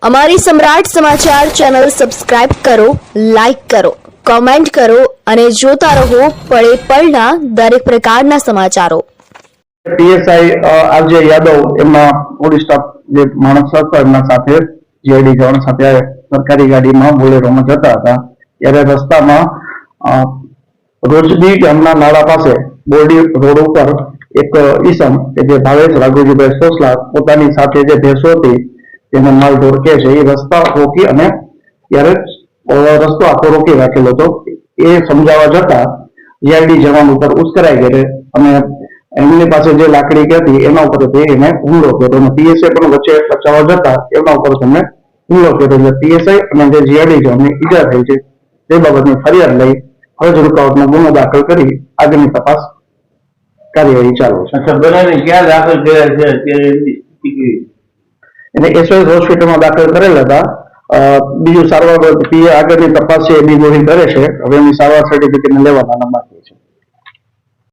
અમારી સમ્રાટ સમાચાર ચેનલ સબસ્ક્રાઇબ કરો, લાઇક કરો, કોમેન્ટ કરો અને જોતા રહો પળે પળના દરેક પ્રકારના સમાચારો. પીએસઆઈ આરજે યાદવ એમના પોલીસ સ્ટાફ જે માણસ હતા એમના સાથે જીઆઈડી જવાન સાથે સરકારી ગાડીમાં બોલેરોમાં જતા હતા ત્યારે રસ્તામાં રોજડી ગામના નાળા પાસે બોરડી રોડ ઉપર એક ઈસમ કે જે ભાવેશ રાઘુજીભાઈ સોસલા પોતાની સાથે જે ભેંસો હતી તેને માલ ઢોરકે છે એ રસ્તા રોકી અને ત્યારે રસ્તો આખો રોકી રાખેલો હતો. એ સમજાવવા જતા જીઆઈડી જવાન ઉપર ઉશ્કેરાઈ ગયેલ અને એમની પાસે જે લાકડી હતી એના ઉપર એને હુમલો કર્યો અને પીએસઆઈ પણ વચ્ચે બચાવવા જતા એના ઉપર તેમને હુમલો કર્યો. એટલે પીએસઆઈ અને જે જીઆઈડી જવાનને ઈજા થઈ છે તે બાબતની ફરિયાદ લઈ ફરજ રૂકાવટનો ગુનો દાખલ કરી આગળની તપાસ કાર્યવાહી ચાલુ છે. ક્યાં દાખલ કર્યા છે? એને એસઓએસ હોસ્પિટલમાં દાખલ કરેલ હતા. બીજું સારવાર આગળની તપાસ છે એ બી કરે છે. હવે એની સારવાર સર્ટિફિકેટ લેવાના બાકી.